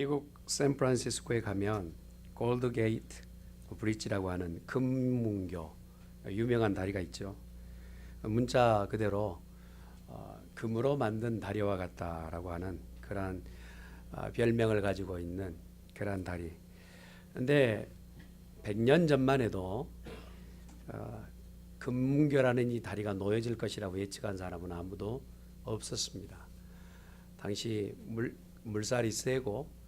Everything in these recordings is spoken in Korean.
미국 샌프란시스코에 가면 골드 게이트 브릿지라고 하는 금문교 유명한 다리가 있죠. 문자 그대로 금으로 만든 다리와 같다라고 하는 그러한 별명을 가지고 있는 그러한 다리. 근데 100년 전만 해도 금문교라는 이 다리가 놓여질 것이라고 예측한 사람은 아무도 없었습니다. 당시 물살이 세고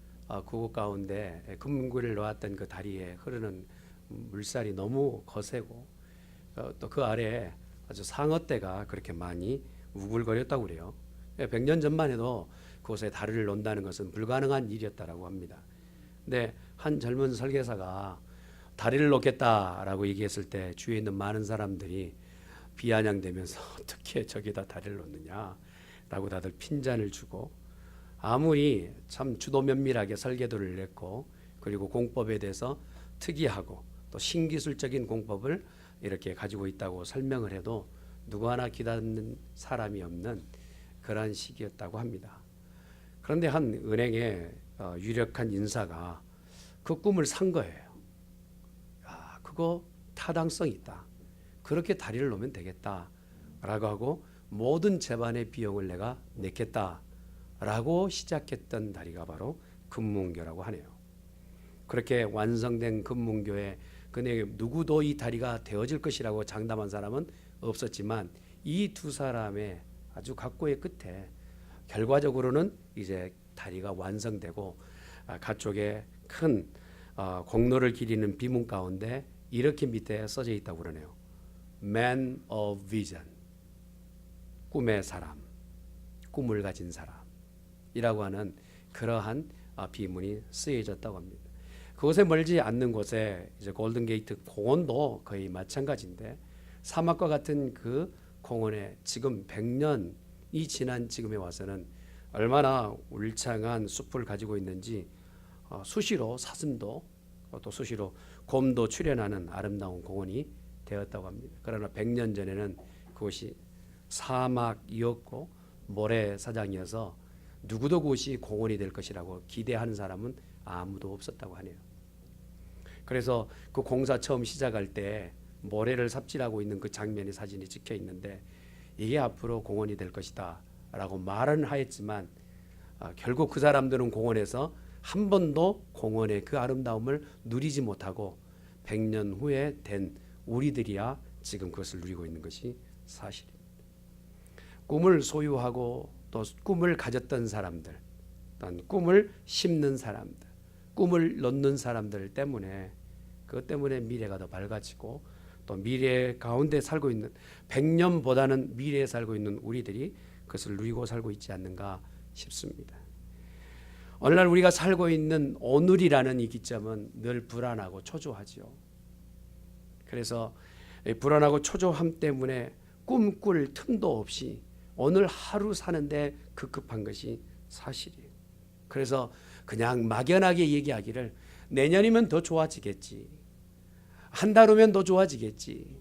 그곳 가운데 금문교를 놓았던 그 다리에 흐르는 물살이 너무 거세고 또 그 아래에 아주 상어떼가 그렇게 많이 우글거렸다고 그래요. 100년 전만 해도 그곳에 다리를 놓는다는 것은 불가능한 일이었다라고 합니다. 근데 한 젊은 설계사가 다리를 놓겠다라고 얘기했을 때 주위에 있는 많은 사람들이 비아냥대면서 어떻게 저기다 다리를 놓느냐라고 다들 핀잔을 주고, 아무리 참 주도면밀하게 설계도를 냈고 그리고 공법에 대해서 특이하고 또 신기술적인 공법을 이렇게 가지고 있다고 설명을 해도 누구 하나 기다리는 사람이 없는 그러한 시기였다고 합니다. 그런데 한 은행의 유력한 인사가 그 꿈을 산 거예요. 그거 타당성이 있다. 그렇게 다리를 놓으면 되겠다라고 하고 모든 재반의 비용을 내가 내겠다라고 시작했던 다리가 바로 금문교라고 하네요. 그렇게 완성된 금문교에 근데 누구도 이 다리가 되어질 것이라고 장담한 사람은 없었지만 이 두 사람의 아주 각고의 끝에 결과적으로는 이제 다리가 완성되고 가쪽에 큰 공로를 기리는 비문 가운데 이렇게 밑에 써져 있다고 그러네요. Man of Vision, 꿈의 사람, 꿈을 가진 사람이라고 하는 그러한 비문이 쓰여졌다고 합니다. 그곳에 멀지 않는 곳에 이제 골든 게이트 공원도 거의 마찬가지인데, 사막과 같은 그 공원에 지금 100년이 지난 지금에 와서는 얼마나 울창한 숲을 가지고 있는지 수시로 사슴도 또 수시로 곰도 출현하는 아름다운 공원이 되었다고 합니다. 그러나 100년 전에는 그곳이 사막이었고 모래사장이어서 누구도 그곳이 공원이 될 것이라고 기대하는 사람은 아무도 없었다고 하네요. 그래서 그 공사 처음 시작할 때 모래를 삽질하고 있는 그 장면의 사진이 찍혀 있는데, 이게 앞으로 공원이 될 것이다 라고 말은 하였지만 결국 그 사람들은 공원에서 한 번도 공원의 그 아름다움을 누리지 못하고 100년 후에 된 우리들이야 지금 그것을 누리고 있는 것이 사실입니다. 꿈을 소유하고 또 꿈을 가졌던 사람들, 또한 꿈을 심는 사람들, 꿈을 넣는 사람들 때문에, 그것 때문에 미래가 더 밝아지고 또 미래 가운데 살고 있는 100년보다는 미래에 살고 있는 우리들이 그것을 누리고 살고 있지 않는가 싶습니다. 오늘날 우리가 살고 있는 오늘이라는 이 기점은 늘 불안하고 초조하지요. 그래서 불안하고 초조함 때문에 꿈꿀 틈도 없이 오늘 하루 사는데 급급한 것이 사실이에요. 그래서 그냥 막연하게 얘기하기를 내년이면 더 좋아지겠지, 한 달 후면 더 좋아지겠지,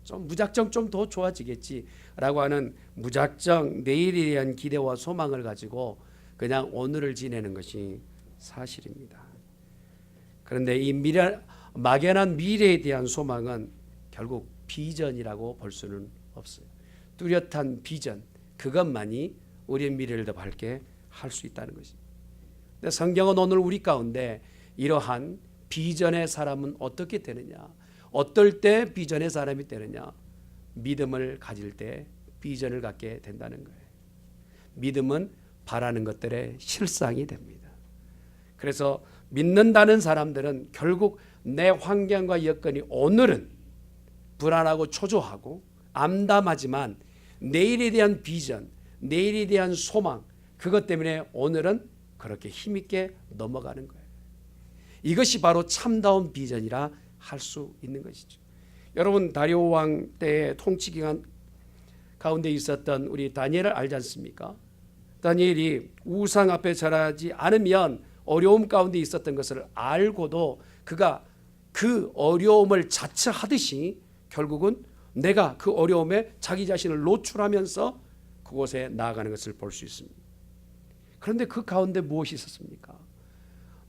좀 무작정 좀 더 좋아지겠지 라고 하는 무작정 내일에 대한 기대와 소망을 가지고 그냥 오늘을 지내는 것이 사실입니다. 그런데 이 막연한 미래에 대한 소망은 결국 비전이라고 볼 수는 없어요. 뚜렷한 비전, 그것만이 우리의 미래를 더 밝게 할 수 있다는 것입니다. 근데 성경은 오늘 우리 가운데 이러한 비전의 사람은 어떻게 되느냐, 어떨 때 비전의 사람이 되느냐, 믿음을 가질 때 비전을 갖게 된다는 거예요. 믿음은 바라는 것들의 실상이 됩니다. 그래서 믿는다는 사람들은 결국 내 환경과 여건이 오늘은 불안하고 초조하고 암담하지만 내일에 대한 비전, 내일에 대한 소망, 그것 때문에 오늘은 그렇게 힘있게 넘어가는 거예요. 이것이 바로 참다운 비전이라 할 수 있는 것이죠. 여러분, 다리오 왕 때의 통치 기간 가운데 있었던 우리 다니엘을 알지 않습니까? 다니엘이 우상 앞에 절하지 않으면 어려움 가운데 있었던 것을 알고도 그가 그 어려움을 자처하듯이 결국은 내가 그 어려움에 자기 자신을 노출하면서 그곳에 나아가는 것을 볼 수 있습니다. 그런데 그 가운데 무엇이 있었습니까?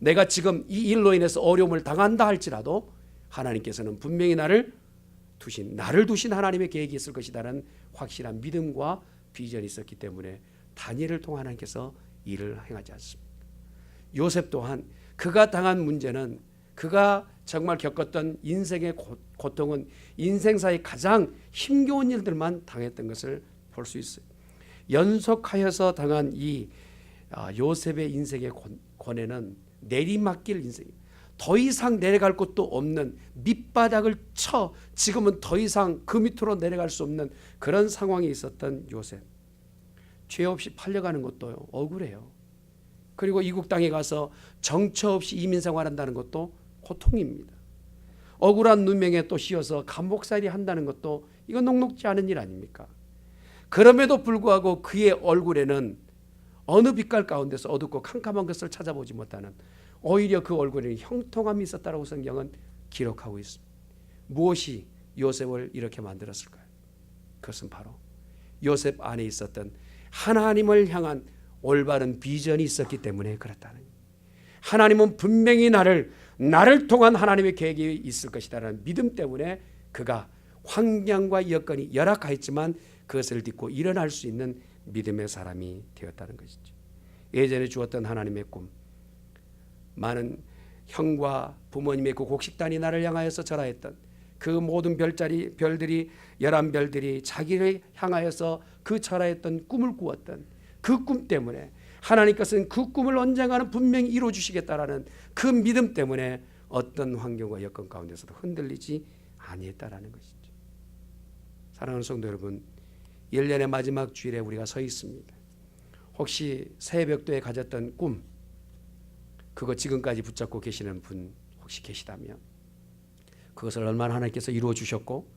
내가 지금 이 일로 인해서 어려움을 당한다 할지라도 하나님께서는 분명히 나를 두신 하나님의 계획이 있을 것이라는 확실한 믿음과 비전이 있었기 때문에 다니엘을 통해 하나님께서 일을 행하지 않습니다. 요셉 또한 그가 당한 문제는, 그가 정말 겪었던 인생의 고통은 인생사의 가장 힘겨운 일들만 당했던 것을 볼 수 있어요. 연속하여서 당한 이 요셉의 인생의 고뇌는 내리막길 인생이에요. 더 이상 내려갈 곳도 없는 밑바닥을 쳐 지금은 더 이상 그 밑으로 내려갈 수 없는 그런 상황에 있었던 요셉. 죄 없이 팔려가는 것도 억울해요. 그리고 이국 땅에 가서 정처 없이 이민 생활한다는 것도 고통입니다. 억울한 누명에 또 씌워서 감옥살이 한다는 것도 이건 녹록지 않은 일 아닙니까? 그럼에도 불구하고 그의 얼굴에는 어느 빛깔 가운데서 어둡고 캄캄한 것을 찾아보지 못하는, 오히려 그 얼굴에는 형통함이 있었다라고 성경은 기록하고 있습니다. 무엇이 요셉을 이렇게 만들었을까요? 그것은 바로 요셉 안에 있었던 하나님을 향한 올바른 비전이 있었기 때문에 그렇다는 거예요. 하나님은 분명히 나를 통한 하나님의 계획이 있을 것이라는 믿음 때문에 그가 환경과 여건이 열악하였지만 그것을 딛고 일어날 수 있는 믿음의 사람이 되었다는 것이죠. 예전에 주었던 하나님의 꿈, 많은 형과 부모님의 그 곡식단이 나를 향하여서 절하였던 그 모든 별들이 11별들이 자기를 향하여서 그 절하였던 꿈을 꾸었던 그 꿈 때문에 하나님께서는 그 꿈을 언젠가는 분명히 이루어 주시겠다라는 그 믿음 때문에 어떤 환경과 여건 가운데서도 흔들리지 아니했다라는 것이죠. 사랑하는 성도 여러분, 1년의 마지막 주일에 우리가 서 있습니다. 혹시 새벽도에 가졌던 꿈, 그거 지금까지 붙잡고 계시는 분 혹시 계시다면 그것을 얼마나 하나님께서 이루어 주셨고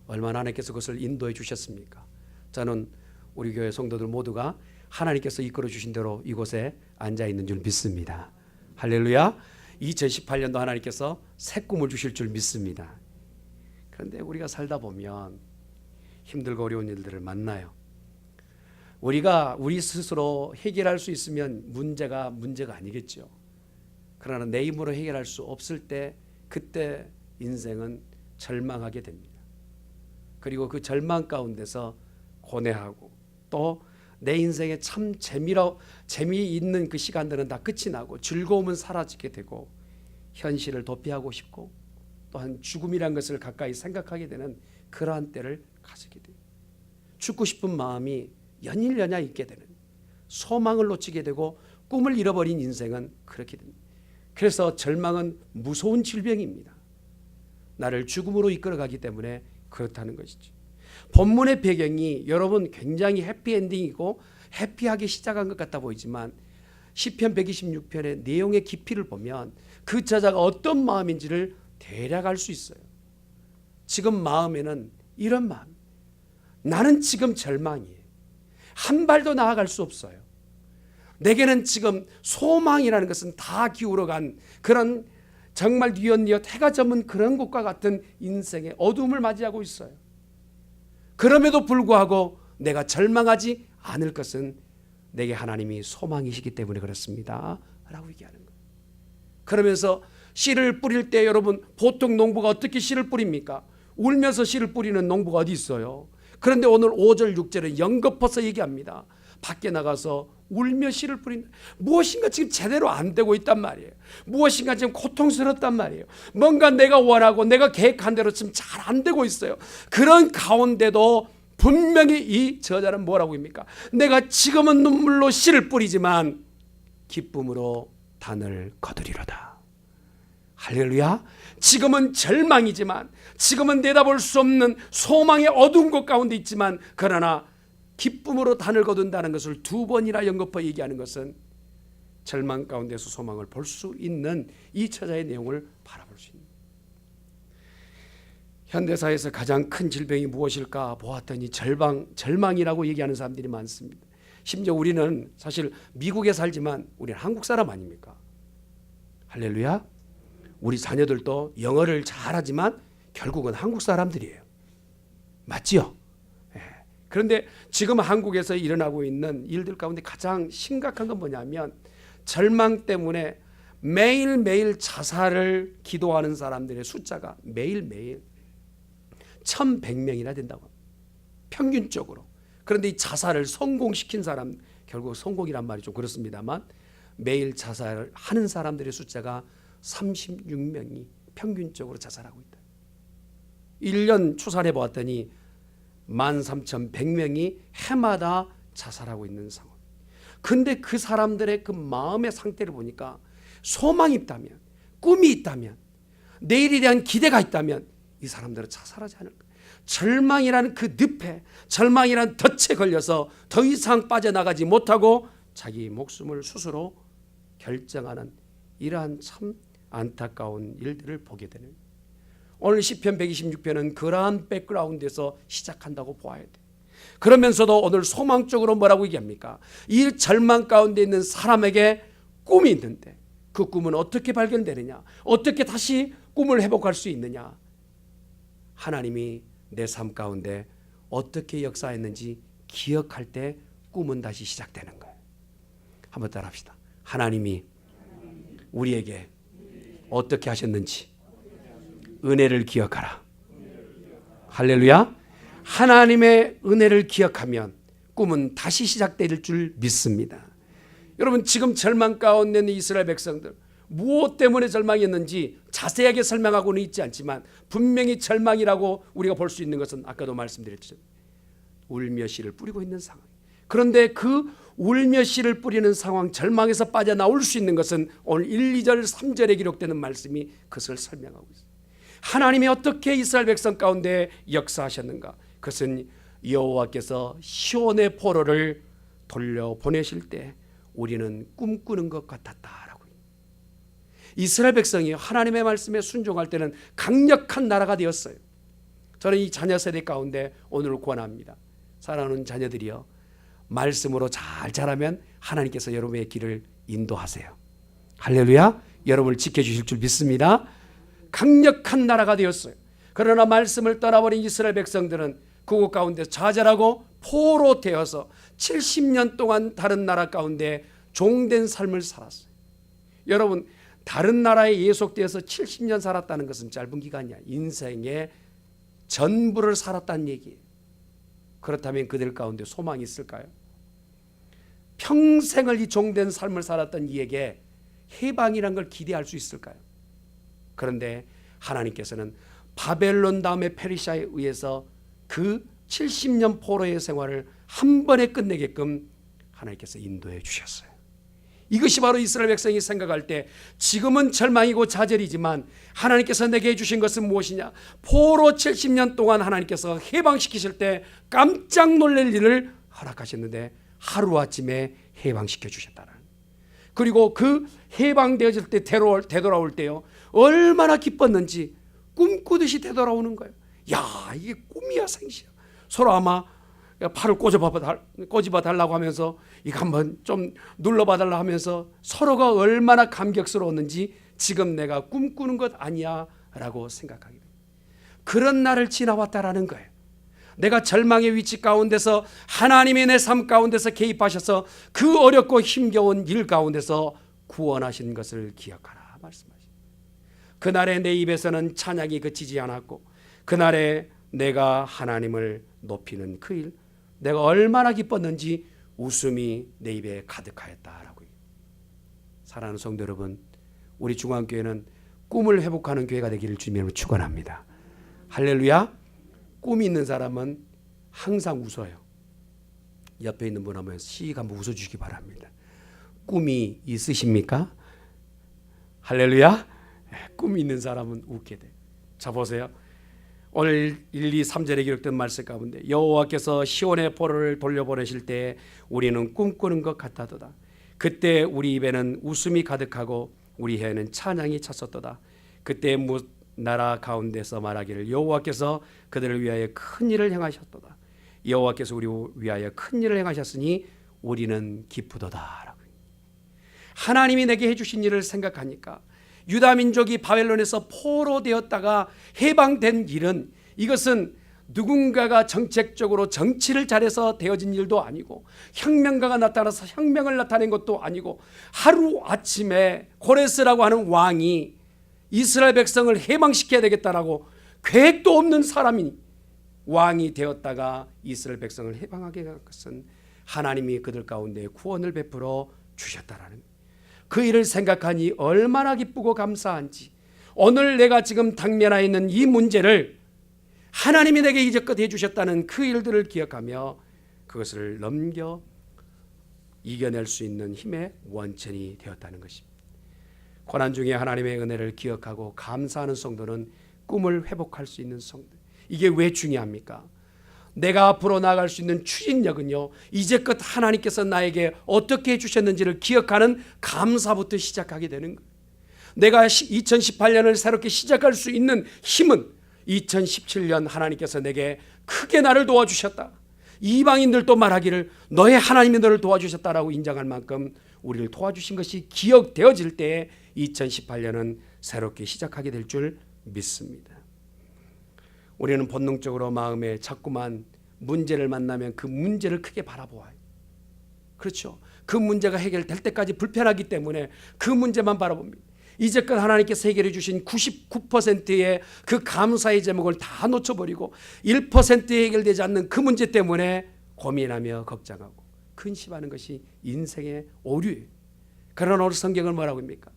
얼마나 하나님께서 그것을 인도해 주셨습니까? 저는 우리 교회 성도들 모두가 하나님께서 이끌어 주신 대로 이곳에 앉아 있는 줄 믿습니다. 할렐루야. 2018년도 하나님께서 새 꿈을 주실 줄 믿습니다. 그런데 우리가 살다 보면 힘들고 어려운 일들을 만나요. 우리가 우리 스스로 해결할 수 있으면 문제가 아니겠죠. 그러나 내 힘으로 해결할 수 없을 때 그때 인생은 절망하게 됩니다. 그리고 그 절망 가운데서 고뇌하고 또 내 인생에 참 재미있는 그 시간들은 다 끝이 나고 즐거움은 사라지게 되고 현실을 도피하고 싶고 또한 죽음이란 것을 가까이 생각하게 되는 그러한 때를 가지게 돼요. 죽고 싶은 마음이 연일연야 있게 되는, 소망을 놓치게 되고 꿈을 잃어버린 인생은 그렇게 됩니다. 그래서 절망은 무서운 질병입니다. 나를 죽음으로 이끌어가기 때문에 그렇다는 것이죠. 본문의 배경이 여러분 굉장히 해피엔딩이고 해피하게 시작한 것 같아 보이지만 시편 126편의 내용의 깊이를 보면 그 저자가 어떤 마음인지를 대략 알 수 있어요. 지금 마음에는 이런 마음, 나는 지금 절망이에요. 한 발도 나아갈 수 없어요. 내게는 지금 소망이라는 것은 다 기울어간 그런 정말 뉘엿뉘엿 해가 저문 그런 것과 같은 인생의 어둠을 맞이하고 있어요. 그럼에도 불구하고 내가 절망하지 않을 것은 내게 하나님이 소망이시기 때문에 그렇습니다 라고 얘기하는 거예요. 그러면서 씨를 뿌릴 때 여러분 보통 농부가 어떻게 씨를 뿌립니까? 울면서 씨를 뿌리는 농부가 어디 있어요? 그런데 오늘 5절 6절은 연거퍼서 얘기합니다. 밖에 나가서 울며 씨를 뿌린다. 무엇인가 지금 제대로 안 되고 있단 말이에요. 무엇인가 지금 고통스럽단 말이에요. 뭔가 내가 원하고 내가 계획한 대로 지금 잘 안 되고 있어요. 그런 가운데도 분명히 이 저자는 뭐라고 합니까? 내가 지금은 눈물로 씨를 뿌리지만 기쁨으로 단을 거두리로다. 할렐루야. 지금은 절망이지만, 지금은 내다볼 수 없는 소망의 어두운 곳 가운데 있지만, 그러나 기쁨으로 단을 거둔다는 것을 두 번이나 연거푸 얘기하는 것은 절망 가운데서 소망을 볼 수 있는 이 저자의 내용을 바라볼 수 있는, 현대사에서 가장 큰 질병이 무엇일까 보았더니 절망이라고 얘기하는 사람들이 많습니다. 심지어 우리는 사실 미국에 살지만 우리는 한국 사람 아닙니까? 할렐루야. 우리 자녀들도 영어를 잘하지만 결국은 한국 사람들이에요. 맞지요? 그런데 지금 한국에서 일어나고 있는 일들 가운데 가장 심각한 건 뭐냐면 절망 때문에 매일매일 자살을 기도하는 사람들의 숫자가 매일매일 1100명이나 된다고, 평균적으로. 그런데 이 자살을 성공시킨 사람, 결국 성공이란 말이 좀 그렇습니다만 매일 자살을 하는 사람들의 숫자가 36명이 평균적으로 자살하고 있다. 1년 추산해 보았더니 13,100명이 해마다 자살하고 있는 상황. 근데 그 사람들의 그 마음의 상태를 보니까 소망이 있다면, 꿈이 있다면, 내일에 대한 기대가 있다면 이 사람들은 자살하지 않을까. 절망이라는 그 늪에, 절망이라는 덫에 걸려서 더 이상 빠져나가지 못하고 자기 목숨을 스스로 결정하는 이러한 참 안타까운 일들을 보게 되는, 오늘 시편 126편은 그러한 백그라운드에서 시작한다고 보아야 돼. 그러면서도 오늘 소망적으로 뭐라고 얘기합니까? 이 절망 가운데 있는 사람에게 꿈이 있는데 그 꿈은 어떻게 발견되느냐? 어떻게 다시 꿈을 회복할 수 있느냐? 하나님이 내 삶 가운데 어떻게 역사했는지 기억할 때 꿈은 다시 시작되는 거예요. 한번 따라합시다. 하나님이 우리에게 어떻게 하셨는지 은혜를 기억하라. 할렐루야. 하나님의 은혜를 기억하면 꿈은 다시 시작될 줄 믿습니다. 여러분, 지금 절망 가운데 있는 이스라엘 백성들, 무엇 때문에 절망했는지 자세하게 설명하고는 있지 않지만 분명히 절망이라고 우리가 볼 수 있는 것은 아까도 말씀드렸죠. 울며 씨를 뿌리고 있는 상황. 그런데 그 울며 씨를 뿌리는 상황, 절망에서 빠져나올 수 있는 것은 오늘 1, 2절, 3절에 기록되는 말씀이 그것을 설명하고 있습니다. 하나님이 어떻게 이스라엘 백성 가운데 역사하셨는가? 그것은 여호와께서 시온의 포로를 돌려보내실 때 우리는 꿈꾸는 것 같았다라고. 이스라엘 백성이 하나님의 말씀에 순종할 때는 강력한 나라가 되었어요. 저는 이 자녀 세대 가운데 오늘 권합니다. 사랑하는 자녀들이여, 말씀으로 잘 자라면 하나님께서 여러분의 길을 인도하세요. 할렐루야. 여러분을 지켜주실 줄 믿습니다. 강력한 나라가 되었어요. 그러나 말씀을 떠나버린 이스라엘 백성들은 그곳 가운데 좌절하고 포로 되어서 70년 동안 다른 나라 가운데 종된 삶을 살았어요. 여러분, 다른 나라에 예속되어서 70년 살았다는 것은 짧은 기간이야. 인생의 전부를 살았다는 얘기예요. 그렇다면 그들 가운데 소망이 있을까요? 평생을 이 종된 삶을 살았던 이에게 해방이란 걸 기대할 수 있을까요? 그런데 하나님께서는 바벨론 다음에 페르시아에 의해서 그 70년 포로의 생활을 한 번에 끝내게끔 하나님께서 인도해 주셨어요. 이것이 바로 이스라엘 백성이 생각할 때 지금은 절망이고 좌절이지만 하나님께서 내게 해주신 것은 무엇이냐? 포로 70년 동안 하나님께서 해방시키실 때 깜짝 놀랄 일을 허락하셨는데 하루아침에 해방시켜 주셨다는. 그리고 그 해방되어질 때 되돌아올 때요, 얼마나 기뻤는지 꿈꾸듯이 되돌아오는 거예요. 야, 이게 꿈이야 생시야. 서로 아마 팔을 꼬집어 달라고 하면서 이거 한번 좀 눌러봐 달라 하면서 서로가 얼마나 감격스러웠는지 지금 내가 꿈꾸는 것 아니야 라고 생각하게 됩니다. 그런 날을 지나왔다라는 거예요. 내가 절망의 위치 가운데서 하나님이 내 삶 가운데서 개입하셔서 그 어렵고 힘겨운 일 가운데서 구원하신 것을 기억하라 말씀하십니다. 그날에 내 입에서는 찬양이 그치지 않았고 그날에 내가 하나님을 높이는 그 일, 내가 얼마나 기뻤는지 웃음이 내 입에 가득하였다라고. 사랑하는 성도 여러분, 우리 중앙교회는 꿈을 회복하는 교회가 되기를 주님으로 축원합니다. 할렐루야. 꿈이 있는 사람은 항상 웃어요. 옆에 있는 분 한번 씩 한번 웃어주시기 바랍니다. 꿈이 있으십니까? 할렐루야. 꿈이 있는 사람은 웃게 돼. 자, 보세요. 오늘 1, 2, 3절에 기록된 말씀 가운데 여호와께서 시온의 포로를 돌려보내실 때 우리는 꿈꾸는 것 같았도다. 그때 우리 입에는 웃음이 가득하고 우리 혀에는 찬양이 찼었도다. 그때 나라 가운데서 말하기를 여호와께서 그들을 위하여 큰 일을 행하셨도다. 여호와께서 우리 위하여 큰 일을 행하셨으니 우리는 기쁘도다. 하나님이 내게 해주신 일을 생각하니까 유다 민족이 바벨론에서 포로 되었다가 해방된 일은 이것은 누군가가 정책적으로 정치를 잘해서 되어진 일도 아니고 혁명가가 나타나서 혁명을 나타낸 것도 아니고 하루아침에 고레스라고 하는 왕이 이스라엘 백성을 해방시켜야 되겠다라고 계획도 없는 사람이 왕이 되었다가 이스라엘 백성을 해방하게 한 것은 하나님이 그들 가운데 구원을 베풀어 주셨다라는 그 일을 생각하니 얼마나 기쁘고 감사한지 오늘 내가 지금 당면하여 있는 이 문제를 하나님이 내게 이제껏 해주셨다는 그 일들을 기억하며 그것을 넘겨 이겨낼 수 있는 힘의 원천이 되었다는 것입니다. 고난 중에 하나님의 은혜를 기억하고 감사하는 성도는 꿈을 회복할 수 있는 성도. 이게 왜 중요합니까? 내가 앞으로 나아갈 수 있는 추진력은요, 이제껏 하나님께서 나에게 어떻게 해주셨는지를 기억하는 감사부터 시작하게 되는 거예요. 내가 2018년을 새롭게 시작할 수 있는 힘은 2017년 하나님께서 내게 크게 나를 도와주셨다. 이방인들도 말하기를 너의 하나님이 너를 도와주셨다라고 인정할 만큼 우리를 도와주신 것이 기억되어질 때에 2018년은 새롭게 시작하게 될 줄 믿습니다. 우리는 본능적으로 마음에 자꾸만 문제를 만나면 그 문제를 크게 바라보아요. 그렇죠. 그 문제가 해결될 때까지 불편하기 때문에 그 문제만 바라봅니다. 이제껏 하나님께서 해결해 주신 99%의 그 감사의 제목을 다 놓쳐버리고 1% 해결되지 않는 그 문제 때문에 고민하며 걱정하고 근심하는 것이 인생의 오류예요. 그러나 오늘 성경은 뭐라고 합니까?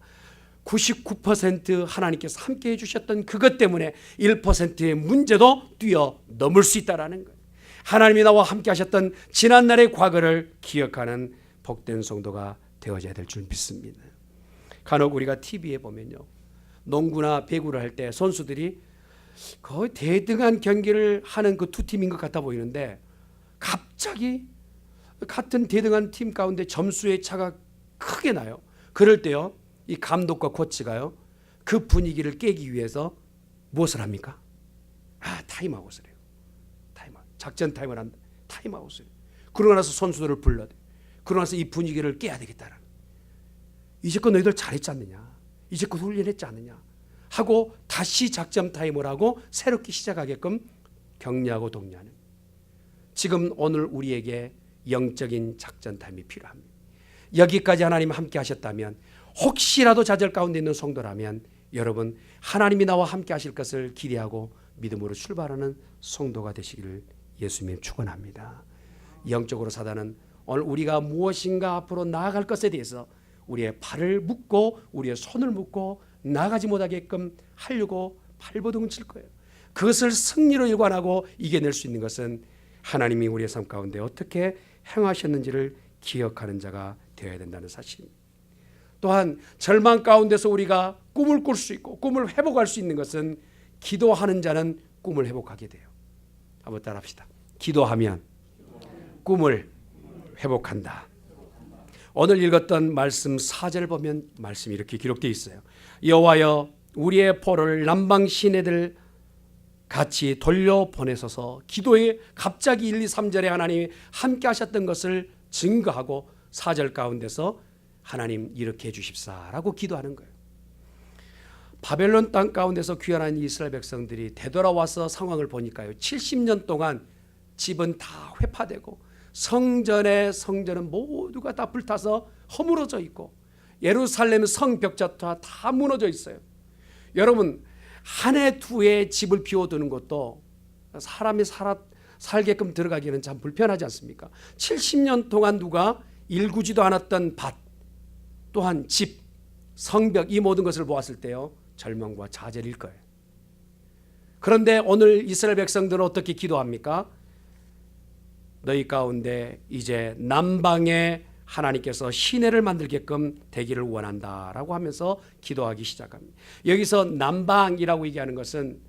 99% 하나님께서 함께 해주셨던 그것 때문에 1%의 문제도 뛰어넘을 수 있다는 거예요. 하나님이 나와 함께 하셨던 지난날의 과거를 기억하는 복된 성도가 되어져야 될 줄 믿습니다. 간혹 우리가 TV에 보면요, 농구나 배구를 할 때 선수들이 거의 대등한 경기를 하는 그 두 팀인 것 같아 보이는데 갑자기 같은 대등한 팀 가운데 점수의 차가 크게 나요. 그럴 때요, 이 감독과 코치가요, 그 분위기를 깨기 위해서 무엇을 합니까? 타임아웃을 해요. 작전 타임을 한다. 타임아웃을 해요. 그러고 나서 선수들을 불러대. 그러고 나서 이 분위기를 깨야 되겠다라는. 이제껏 너희들 잘했지 않느냐? 이제껏 훈련했지 않느냐? 하고 다시 작전 타임을 하고 새롭게 시작하게끔 격려하고 독려하는. 지금 오늘 우리에게 영적인 작전 타임이 필요합니다. 여기까지 하나님 함께 하셨다면, 혹시라도 좌절 가운데 있는 성도라면 여러분 하나님이 나와 함께 하실 것을 기대하고 믿음으로 출발하는 성도가 되시기를 예수님 축원합니다. 영적으로 사단은 오늘 우리가 무엇인가 앞으로 나아갈 것에 대해서 우리의 발을 묶고 우리의 손을 묶고 나가지 못하게끔 하려고 발버둥을 칠 거예요. 그것을 승리로 일관하고 이겨낼 수 있는 것은 하나님이 우리의 삶 가운데 어떻게 행하셨는지를 기억하는 자가 되어야 된다는 사실입니다. 또한 절망 가운데서 우리가 꿈을 꿀 수 있고 꿈을 회복할 수 있는 것은 기도하는 자는 꿈을 회복하게 돼요. 한번 따라합시다. 기도하면 꿈을 회복한다. 오늘 읽었던 말씀 4절 보면 말씀이 이렇게 기록되어 있어요. 여호와여 우리의 포를 남방 시내들 같이 돌려보내소서. 기도에 갑자기 1, 2, 3절에 하나님이 함께 하셨던 것을 증거하고 4절 가운데서 하나님 이렇게 해주십사라고 기도하는 거예요. 바벨론 땅 가운데서 귀환한 이스라엘 백성들이 되돌아와서 상황을 보니까요, 70년 동안 집은 다 회파되고 성전은 모두가 다 불타서 허물어져 있고 예루살렘 성 벽자타 다 무너져 있어요. 여러분 한 해 두 해 집을 비워두는 것도 사람이 살게끔 들어가기는 참 불편하지 않습니까? 70년 동안 누가 일구지도 않았던 밭, 또한 집, 성벽, 이 모든 것을 보았을 때요, 절망과 좌절일 거예요. 그런데 오늘 이스라엘 백성들은 어떻게 기도합니까? 너희 가운데 이제 남방에 하나님께서 시내를 만들게끔 되기를 원한다라고 하면서 기도하기 시작합니다. 여기서 남방이라고 얘기하는 것은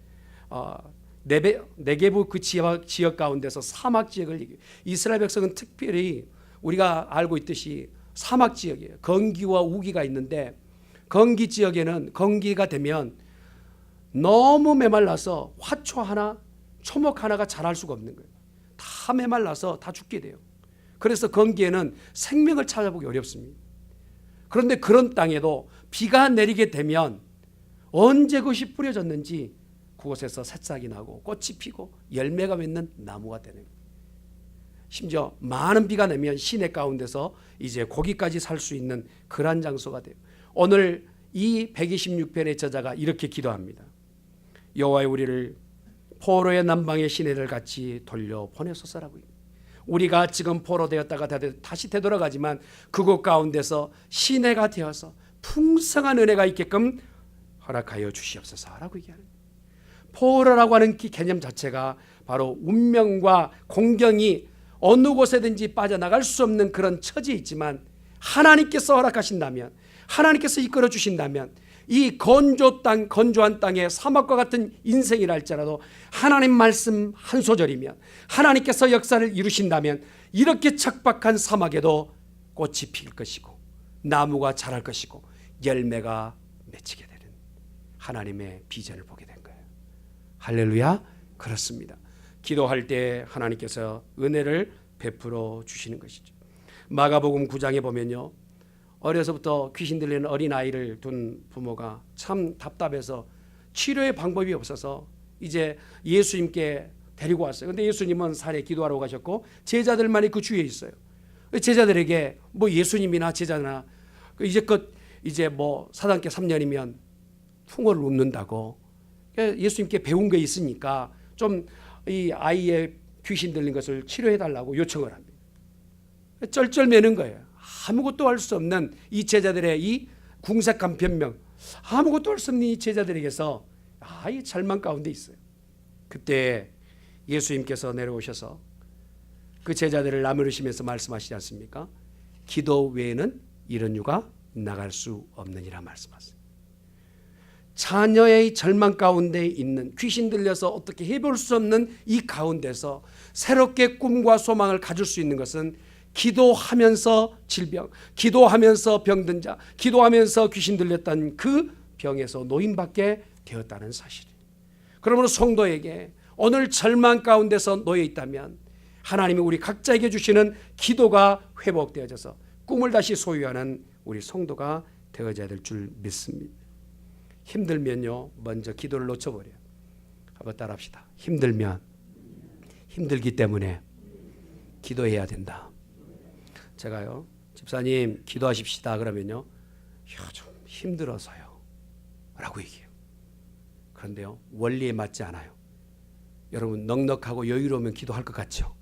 네게부 그 지역 가운데서 사막 지역을 얘기해요. 이스라엘 백성은 특별히 우리가 알고 있듯이 사막 지역이에요. 건기와 우기가 있는데 건기 지역에는 건기가 되면 너무 메말라서 화초 하나, 초목 하나가 자랄 수가 없는 거예요. 다 메말라서 다 죽게 돼요. 그래서 건기에는 생명을 찾아보기 어렵습니다. 그런데 그런 땅에도 비가 내리게 되면 언제 그것이 뿌려졌는지 그곳에서 새싹이 나고 꽃이 피고 열매가 맺는 나무가 되는 거예요. 심지어 많은 비가 내면 시내 가운데서 이제 고기까지 살 수 있는 그러한 장소가 돼요. 오늘 이 126편의 저자가 이렇게 기도합니다. 여호와여, 우리를 포로의 남방의 시내를 같이 돌려보내소서라고요. 우리가 지금 포로되었다가 다시 되돌아가지만 그곳 가운데서 시내가 되어서 풍성한 은혜가 있게끔 허락하여 주시옵소서라고 얘기하는 거예요. 포로라고 하는 개념 자체가 바로 운명과 공경이 어느 곳에든지 빠져나갈 수 없는 그런 처지에 있지만 하나님께서 허락하신다면, 하나님께서 이끌어 주신다면 이 건조한 땅의 사막과 같은 인생이라 할지라도 하나님 말씀 한 소절이면, 하나님께서 역사를 이루신다면 이렇게 척박한 사막에도 꽃이 필 것이고 나무가 자랄 것이고 열매가 맺히게 되는 하나님의 비전을 보게 된 거예요. 할렐루야. 그렇습니다. 기도할 때 하나님께서 은혜를 베풀어 주시는 것이죠. 마가복음 9장에 보면요, 어려서부터 귀신 들리는 어린아이를 둔 부모가 참 답답해서 치료의 방법이 없어서 이제 예수님께 데리고 왔어요. 근데 예수님은 산에 기도하러 가셨고 제자들만이 그 주위에 있어요. 제자들에게 뭐 예수님이나 제자나 이제 뭐 사단께 3년이면 흉어를 눕는다고 예수님께 배운 게 있으니까 좀 이 아이의 귀신 들린 것을 치료해달라고 요청을 합니다. 쩔쩔매는 거예요. 아무것도 할 수 없는 이 제자들의 이 궁색한 변명, 아무것도 할 수 없는 이 제자들에게서 이 절망 가운데 있어요. 그때 예수님께서 내려오셔서 그 제자들을 나무르시면서 말씀하시지 않습니까? 기도 외에는 이런 유가 나갈 수 없느니라 말씀하세요. 자녀의 절망 가운데 있는, 귀신 들려서 어떻게 해볼 수 없는 이 가운데서 새롭게 꿈과 소망을 가질 수 있는 것은 기도하면서 질병, 기도하면서 병든 자, 기도하면서 귀신 들렸던 그 병에서 노인받게 되었다는 사실이에요. 그러므로 성도에게 오늘 절망 가운데서 놓여 있다면 하나님이 우리 각자에게 주시는 기도가 회복되어져서 꿈을 다시 소유하는 우리 성도가 되어져야 될 줄 믿습니다. 힘들면요, 먼저 기도를 놓쳐버려요. 한번 따라합시다. 힘들면 힘들기 때문에 기도해야 된다. 제가요, 집사님 기도하십시다 그러면요, 좀 힘들어서요 라고 얘기해요. 그런데요, 원리에 맞지 않아요. 여러분 넉넉하고 여유로우면 기도할 것 같죠?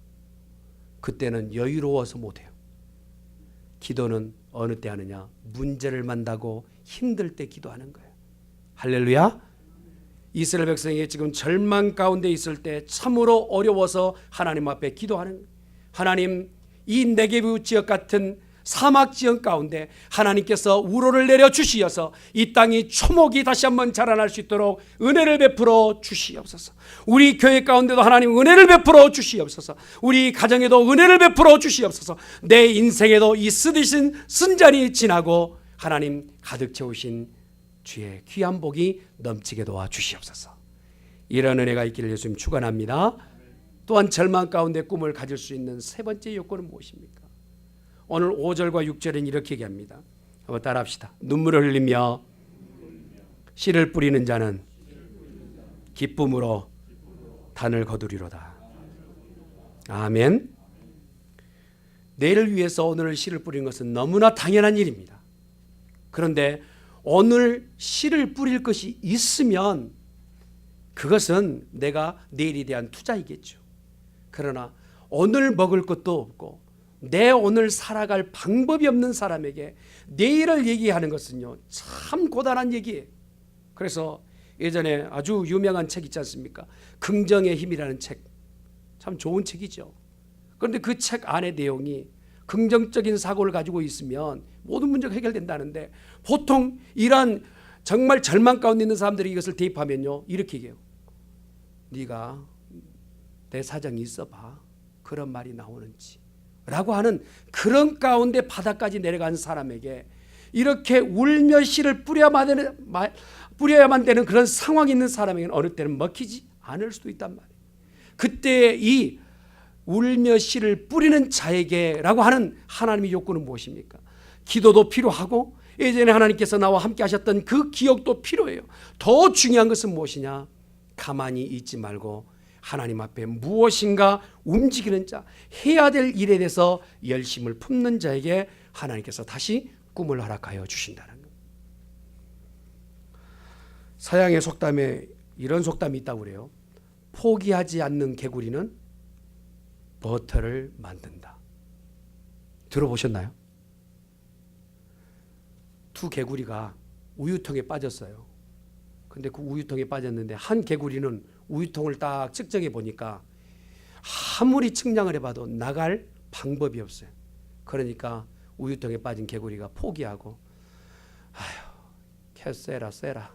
그때는 여유로워서 못해요. 기도는 어느 때 하느냐? 문제를 만나고 힘들 때 기도하는 거예요. 할렐루야. 이스라엘 백성이 지금 절망 가운데 있을 때 참으로 어려워서 하나님 앞에 기도하는 거예요. 하나님, 이 네게브 지역 같은 사막 지역 가운데 하나님께서 우로를 내려 주시어서 이 땅이 초목이 다시 한번 자라날 수 있도록 은혜를 베풀어 주시옵소서. 우리 교회 가운데도 하나님 은혜를 베풀어 주시옵소서. 우리 가정에도 은혜를 베풀어 주시옵소서. 내 인생에도 이 쓰디신 쓴잔이 지나고 하나님 가득 채우신 주의 귀한 복이 넘치게 도와 주시옵소서. 이런 은혜가 있기를 예수님 축원합니다. 또한 절망 가운데 꿈을 가질 수 있는 세 번째 요건은 무엇입니까? 오늘 5절과 6절은 이렇게 얘기합니다. 한번 따라합시다. 눈물을 흘리며 씨를 뿌리는 자는 기쁨으로 단을 거두리로다. 아멘. 내일을 위해서 오늘 씨를 뿌리는 것은 너무나 당연한 일입니다. 그런데 오늘 씨를 뿌릴 것이 있으면 그것은 내가 내일에 대한 투자이겠죠. 그러나 오늘 먹을 것도 없고 내 오늘 살아갈 방법이 없는 사람에게 내일을 얘기하는 것은요, 참 고단한 얘기예요. 그래서 예전에 아주 유명한 책 있지 않습니까? 긍정의 힘이라는 책, 참 좋은 책이죠. 그런데 그 책 안의 내용이 긍정적인 사고를 가지고 있으면 모든 문제가 해결된다는데, 보통 이러한 정말 절망 가운데 있는 사람들이 이것을 대입하면요, 이렇게 얘기해요. 네가 내 사정이 있어봐, 그런 말이 나오는지 라고 하는, 그런 가운데 바닥까지 내려간 사람에게 이렇게 울며 씨를 뿌려야만 되는 그런 상황이 있는 사람에게는 어느 때는 먹히지 않을 수도 있단 말이에요. 그때 이 울며 씨를 뿌리는 자에게라고 하는 하나님의 요구는 무엇입니까? 기도도 필요하고 예전에 하나님께서 나와 함께 하셨던 그 기억도 필요해요. 더 중요한 것은 무엇이냐? 가만히 있지 말고 하나님 앞에 무엇인가 움직이는 자, 해야 될 일에 대해서 열심을 품는 자에게 하나님께서 다시 꿈을 허락하여 주신다는 것. 서양의 속담에 이런 속담이 있다고 그래요. 포기하지 않는 개구리는 버터를 만든다. 들어보셨나요? 두 개구리가 우유통에 빠졌어요. 근데 그 우유통에 빠졌는데 한 개구리는 우유통을 딱 측정해 보니까 아무리 측량을 해봐도 나갈 방법이 없어요. 그러니까 우유통에 빠진 개구리가 포기하고 캐세라 세라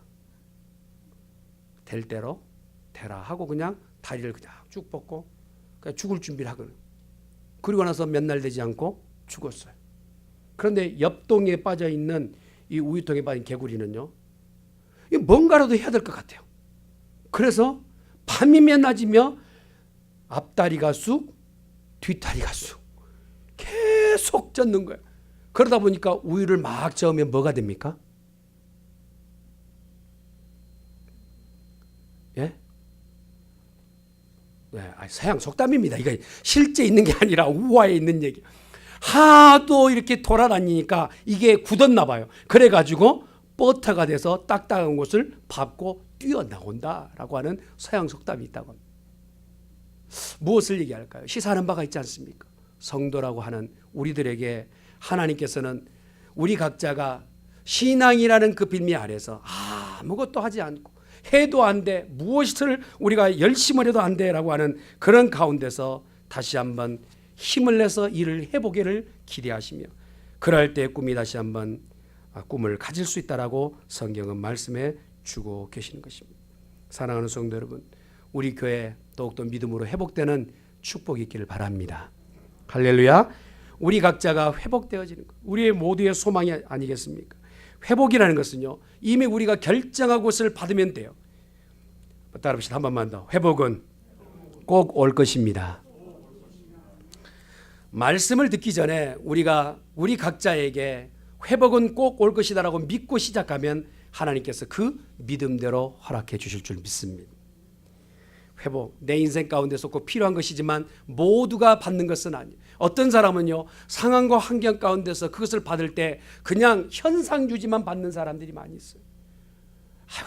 될 대로 되라 하고 그냥 다리를 그냥 쭉 뻗고 그냥 죽을 준비를 하거든요. 그리고 나서 몇 날 되지 않고 죽었어요. 그런데 옆동에 빠져 있는 이 우유통에 빠진 개구리는요, 뭔가라도 해야 될 것 같아요. 그래서 밤이면 낮이며 앞다리가 쑥 뒷다리가 쑥 계속 젓는 거예요. 그러다 보니까 우유를 막 저으면 뭐가 됩니까? 예? 네, 서양 속담입니다. 이거 실제 있는 게 아니라 우화에 있는 얘기. 하도 이렇게 돌아다니니까 이게 굳었나 봐요. 그래가지고 버터가 돼서 딱딱한 곳을 밟고 뛰어나온다라고 하는 서양 속담이 있다고 합니다. 무엇을 얘기할까요? 시사하는 바가 있지 않습니까? 성도라고 하는 우리들에게 하나님께서는 우리 각자가 신앙이라는 그 빌미 아래서 아무것도 하지 않고 해도 안 돼, 무엇을 우리가 열심을 해도 안 돼라고 하는 그런 가운데서 다시 한번 힘을 내서 일을 해보기를 기대하시며 그럴 때 꿈이 다시 한번 꿈을 가질 수 있다라고 성경은 말씀해 주고 계시는 것입니다. 사랑하는 성도 여러분, 우리 교회 더욱더 믿음으로 회복되는 축복이 있기를 바랍니다. 할렐루야. 우리 각자가 회복되어지는 것, 우리의 모두의 소망이 아니겠습니까? 회복이라는 것은요, 이미 우리가 결정한 것을 받으면 돼요. 따라합시다. 한 번만 더. 회복은 꼭 올 것입니다. 말씀을 듣기 전에 우리가 우리 각자에게 회복은 꼭 올 것이다라고 믿고 시작하면 하나님께서 그 믿음대로 허락해 주실 줄 믿습니다. 회복, 내 인생 가운데서 꼭 필요한 것이지만 모두가 받는 것은 아니에요. 어떤 사람은요, 상황과 환경 가운데서 그것을 받을 때 그냥 현상 유지만 받는 사람들이 많이 있어요.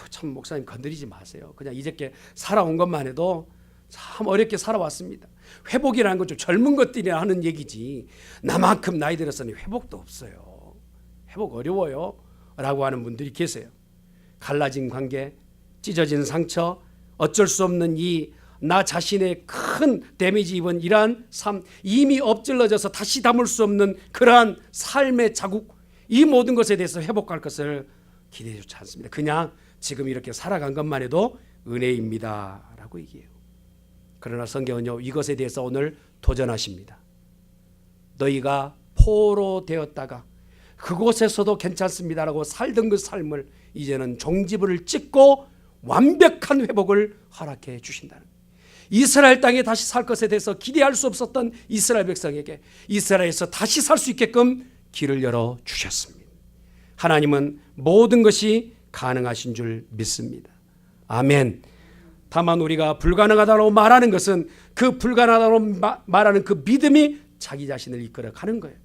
참 목사님 건드리지 마세요. 그냥 이제께 살아온 것만 해도 참 어렵게 살아왔습니다. 회복이라는 건 좀 젊은 것들이 하는 얘기지 나만큼 나이 들어서는 회복도 없어요. 회복 어려워요 라고 하는 분들이 계세요. 갈라진 관계, 찢어진 상처, 어쩔 수 없는 이 나 자신의 큰 데미지 입은 이러한 삶, 이미 엎질러져서 다시 담을 수 없는 그러한 삶의 자국, 이 모든 것에 대해서 회복할 것을 기대해 주지 않습니다. 그냥 지금 이렇게 살아간 것만 해도 은혜입니다 라고 얘기해요. 그러나 성경은요, 이것에 대해서 오늘 도전하십니다. 너희가 포로 되었다가 그곳에서도 괜찮습니다라고 살던 그 삶을 이제는 종지부를 찍고 완벽한 회복을 허락해 주신다는 거예요. 이스라엘 땅에 다시 살 것에 대해서 기대할 수 없었던 이스라엘 백성에게 이스라엘에서 다시 살 수 있게끔 길을 열어 주셨습니다. 하나님은 모든 것이 가능하신 줄 믿습니다. 아멘. 다만 우리가 불가능하다고 말하는 것은 그 불가능하다고 말하는 그 믿음이 자기 자신을 이끌어 가는 거예요.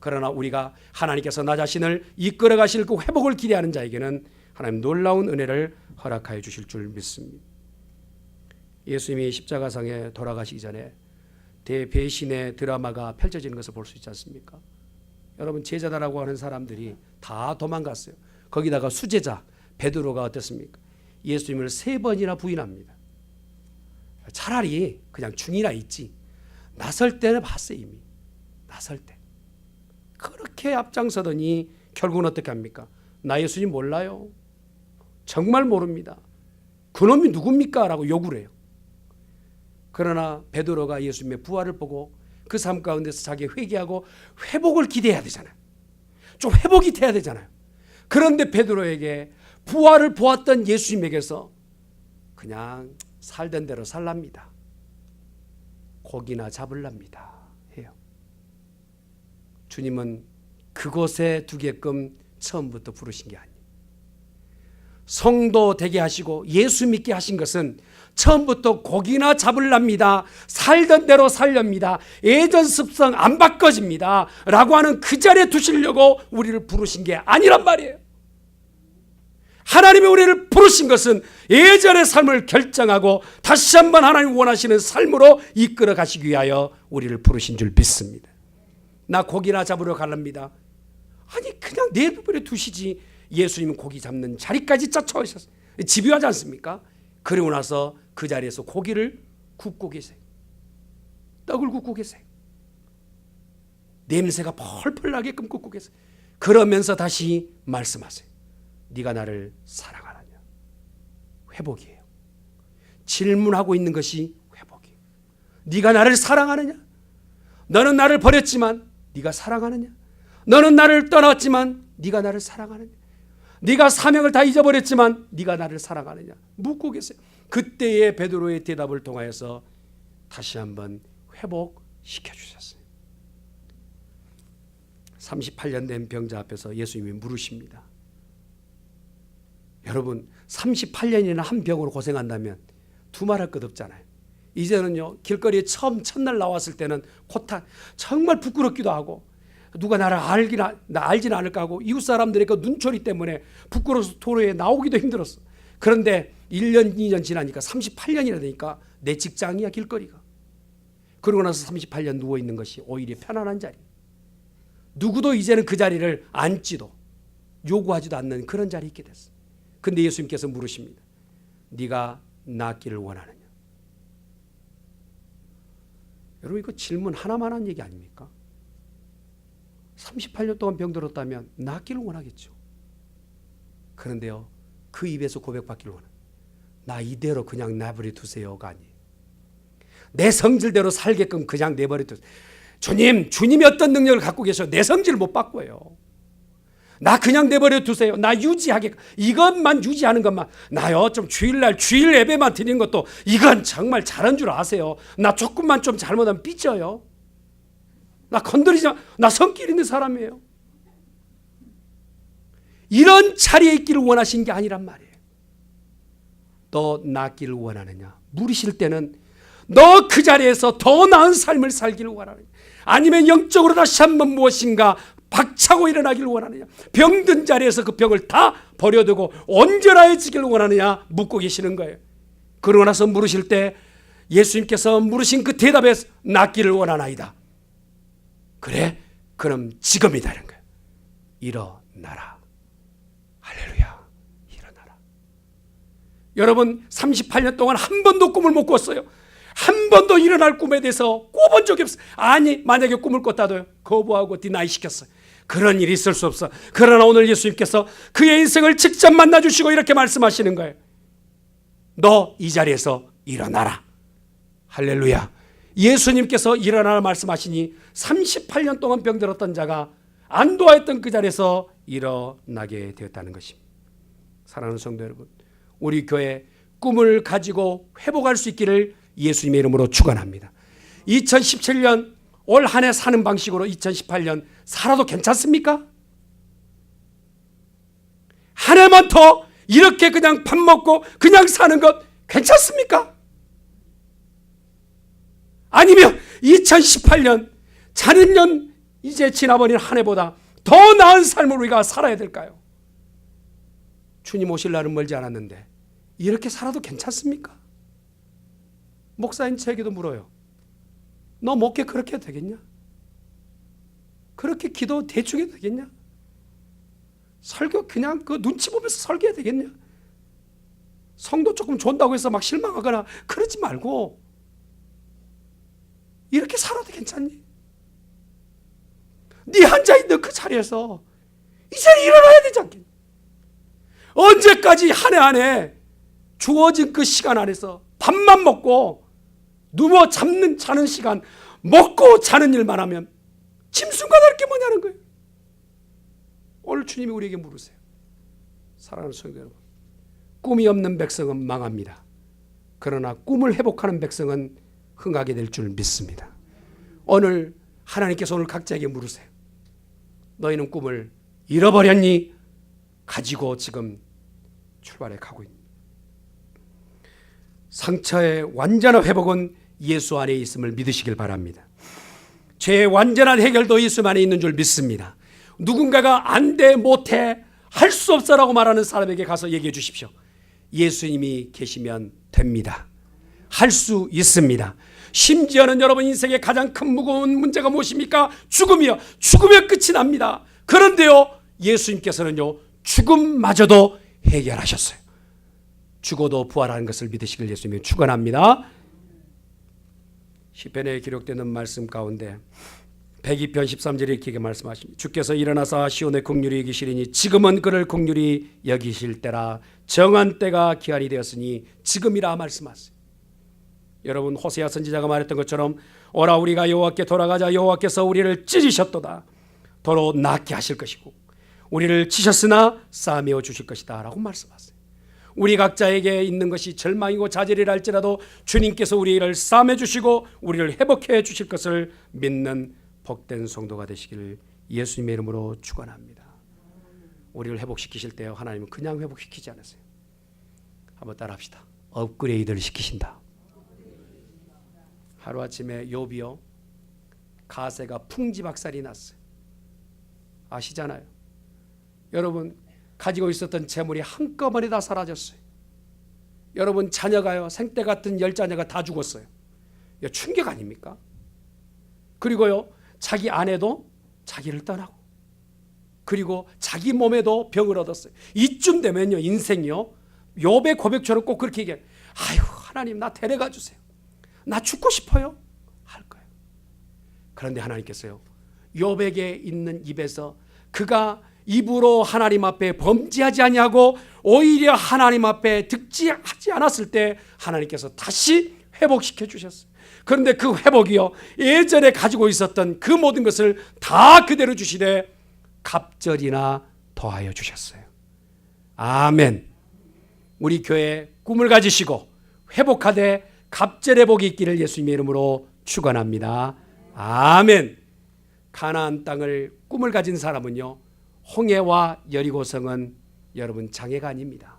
그러나 우리가 하나님께서 나 자신을 이끌어 가실 그 회복을 기대하는 자에게는 하나님 놀라운 은혜를 허락하여 주실 줄 믿습니다. 예수님이 십자가상에 돌아가시기 전에 대배신의 드라마가 펼쳐지는 것을 볼 수 있지 않습니까? 여러분, 제자다라고 하는 사람들이 다 도망갔어요. 거기다가 수제자 베드로가 어땠습니까? 예수님을 3번이나 부인합니다. 차라리 그냥 중이나 있지. 나설 때는 봤어요. 이미 나설 때 그렇게 앞장서더니 결국은 어떻게 합니까? 나 예수님 몰라요. 정말 모릅니다. 그놈이 누굽니까? 라고 욕을 해요. 그러나 베드로가 예수님의 부활을 보고 그 삶 가운데서 자기 회개하고 회복을 기대해야 되잖아요. 좀 회복이 돼야 되잖아요. 그런데 베드로에게 부활을 보았던 예수님에게서 그냥 살던 대로 살랍니다. 고기나 잡을랍니다 해요. 주님은 그곳에 두게끔 처음부터 부르신 게 아니에요. 성도 되게 하시고 예수 믿게 하신 것은 처음부터 고기나 잡을랍니다. 살던 대로 살렵니다. 예전 습성 안 바꿔집니다. 라고 하는 그 자리에 두시려고 우리를 부르신 게 아니란 말이에요. 하나님이 우리를 부르신 것은 예전의 삶을 결정하고 다시 한번 하나님 원하시는 삶으로 이끌어 가시기 위하여 우리를 부르신 줄 믿습니다. 나 고기나 잡으러 갈랍니다. 아니 그냥 내버려 두시지. 예수님은 고기 잡는 자리까지 쫓아오셨어요. 집요하지 않습니까? 그리고 나서 그 자리에서 고기를 굽고 계세요. 떡을 굽고 계세요. 냄새가 펄펄 나게끔 굽고 계세요. 그러면서 다시 말씀하세요. 네가 나를 사랑하느냐? 회복이에요. 질문하고 있는 것이 회복이에요. 네가 나를 사랑하느냐? 너는 나를 버렸지만 네가 사랑하느냐? 너는 나를 떠났지만 네가 나를 사랑하느냐? 네가 사명을 다 잊어버렸지만 네가 나를 사랑하느냐? 묻고 계세요. 그때의 베드로의 대답을 통하여서 다시 한번 회복시켜 주셨어요. 38년 된 병자 앞에서 예수님이 물으십니다. 여러분 38년이나 한 병으로 고생한다면 두말할 것 없잖아요. 이제는요 길거리에 처음 첫날 나왔을 때는 정말 부끄럽기도 하고 누가 나를 알지는 않을까 하고 이웃 사람들의 그 눈초리 때문에 부끄러워서 도로에 나오기도 힘들었어. 그런데 1년 2년 지나니까 38년이나 되니까 내 직장이야 길거리가. 그러고 나서 38년 누워있는 것이 오히려 편안한 자리. 누구도 이제는 그 자리를 앉지도 요구하지도 않는 그런 자리에 있게 됐어. 근데 예수님께서 물으십니다. 네가 낫기를 원하느냐? 여러분 이거 질문 하나만 한 얘기 아닙니까? 38년 동안 병들었다면 낫기를 원하겠죠. 그런데요 그 입에서 고백받기를 원해. 나 이대로 그냥 내버려 두세요가 아니에요. 내 성질대로 살게끔 그냥 내버려 두세요. 주님이 어떤 능력을 갖고 계셔? 내 성질을 못 바꿔요. 나 그냥 내버려 두세요. 나 유지하게 이것만 유지하는 것만 나요 좀 주일날 주일 예배만 드리는 것도 이건 정말 잘한 줄 아세요. 나 조금만 좀 잘못하면 삐져요. 나 건드리지 마. 나 성길 있는 사람이에요. 이런 자리에 있기를 원하신 게 아니란 말이에요. 너 낫기를 원하느냐? 물으실 때는 너 그 자리에서 더 나은 삶을 살기를 원하느냐? 아니면 영적으로 다시 한번 무엇인가 박차고 일어나기를 원하느냐? 병든 자리에서 그 병을 다 버려두고 온전해지기를 원하느냐? 묻고 계시는 거예요. 그러고 나서 물으실 때 예수님께서 물으신 그 대답에 낫기를 원하나이다. 그래? 그럼 지금이다 이런 거예요. 일어나라. 할렐루야. 일어나라. 여러분 38년 동안 한 번도 꿈을 못 꿨어요. 한 번도 일어날 꿈에 대해서 꿔본 적이 없어요. 아니 만약에 꿈을 꿨다도요 거부하고 디나이 시켰어요. 그런 일이 있을 수 없어. 그러나 오늘 예수님께서 그의 인생을 직접 만나주시고 이렇게 말씀하시는 거예요. 너 이 자리에서 일어나라. 할렐루야. 예수님께서 일어나라 말씀하시니 38년 동안 병들었던 자가 안도하였던 그 자리에서 일어나게 되었다는 것입니다. 사랑하는 성도 여러분, 우리 교회 꿈을 가지고 회복할 수 있기를 예수님의 이름으로 축원합니다. 2017년 올 한 해 사는 방식으로 2018년 살아도 괜찮습니까? 한 해만 더 이렇게 그냥 밥 먹고 그냥 사는 것 괜찮습니까? 아니면 2018년 자는년 이제 지나버린 한 해보다 더 나은 삶을 우리가 살아야 될까요? 주님 오실 날은 멀지 않았는데 이렇게 살아도 괜찮습니까? 목사님 제게도 물어요. 너 목회 그렇게 해도 되겠냐? 그렇게 기도 대충 해도 되겠냐? 설교 그냥 그 눈치 보면서 설교해도 되겠냐? 성도 조금 존다고 해서 막 실망하거나 그러지 말고 이렇게 살아도 괜찮니? 네 앉아있는 그 자리에서 이제 일어나야 되지 않겠니? 언제까지 한 해 한 해 주어진 그 시간 안에서 밥만 먹고 누워 자는 시간 먹고 자는 일만 하면 짐승과 다를 게 뭐냐는 거예요. 오늘 주님이 우리에게 물으세요. 사랑하는 성도 여러분, 꿈이 없는 백성은 망합니다. 그러나 꿈을 회복하는 백성은 흥하게 될 줄 믿습니다. 오늘 하나님께서 오늘 각자에게 물으세요. 너희는 꿈을 잃어버렸니? 가지고 지금 출발해 가고 있니? 상처의 완전한 회복은 예수 안에 있음을 믿으시길 바랍니다. 죄의 완전한 해결도 예수 안에 있는 줄 믿습니다. 누군가가 안 돼, 못해, 할 수 없어라고 말하는 사람에게 가서 얘기해 주십시오. 예수님이 계시면 됩니다. 할 수 있습니다. 심지어는 여러분 인생의 가장 큰 무거운 문제가 무엇입니까? 죽음이요. 죽으면 끝이 납니다. 그런데요, 예수님께서는요, 죽음마저도 해결하셨어요. 죽어도 부활하는 것을 믿으시길 예수님이 축원합니다. 시편에 기록되는 말씀 가운데 102편 13절에 이렇게 말씀하십니다. 주께서 일어나사 시온의 긍휼히 여기시리니 지금은 그를 긍휼히 여기실 때라. 정한 때가 기한이 되었으니 지금이라 말씀하세요. 여러분, 호세아 선지자가 말했던 것처럼 오라 우리가 여호와께 돌아가자. 여호와께서 우리를 찢으셨도다. 도로 낫게 하실 것이고 우리를 치셨으나 싸매어 주실 것이다 라고 말씀하세요. 우리 각자에게 있는 것이 절망이고 좌절이라 할지라도 주님께서 우리를 싸매 주시고 우리를 회복해 주실 것을 믿는 복된 성도가 되시기를 예수님의 이름으로 축원합니다. 우리를 회복시키실 때 하나님은 그냥 회복시키지 않으세요. 한번 따라합시다. 업그레이드를 시키신다. 하루아침에 욥이요, 가세가 풍지박살이 났어요. 아시잖아요. 여러분, 가지고 있었던 재물이 한꺼번에 다 사라졌어요. 여러분, 자녀가요, 생때 같은 10자녀가 다 죽었어요. 이거 충격 아닙니까? 그리고요, 자기 아내도 자기를 떠나고, 그리고 자기 몸에도 병을 얻었어요. 이쯤 되면요, 인생이요, 욥의 고백처럼 꼭 그렇게 얘기해요. 아유, 하나님 나 데려가 주세요. 나 죽고 싶어요. 할 거예요. 그런데 하나님께서요, 욥에게 있는 입에서 그가 입으로 하나님 앞에 범죄하지 아니하고 오히려 하나님 앞에 득지하지 않았을 때 하나님께서 다시 회복시켜 주셨어요. 그런데 그 회복이요, 예전에 가지고 있었던 그 모든 것을 다 그대로 주시되 갑절이나 더하여 주셨어요. 아멘. 우리 교회에 꿈을 가지시고 회복하되 갑절의 복이 있기를 예수님의 이름으로 축원합니다. 아멘. 가나안 땅을 꿈을 가진 사람은요, 홍해와 여리고성은 여러분 장애가 아닙니다.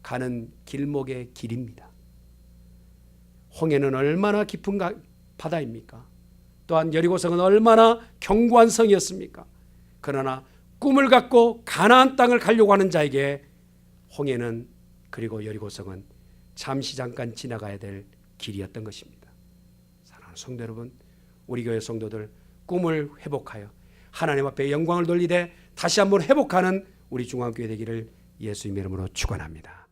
가는 길목의 길입니다. 홍해는 얼마나 깊은 바다입니까? 또한 여리고성은 얼마나 견고한 성이었습니까? 그러나 꿈을 갖고 가나안 땅을 가려고 하는 자에게 홍해는, 그리고 여리고성은 잠시 잠깐 지나가야 될 길이었던 것입니다. 사랑하는 성도 여러분, 우리 교회 성도들 꿈을 회복하여 하나님 앞에 영광을 돌리되 다시 한번 회복하는 우리 중앙교회 되기를 예수님의 이름으로 축원합니다.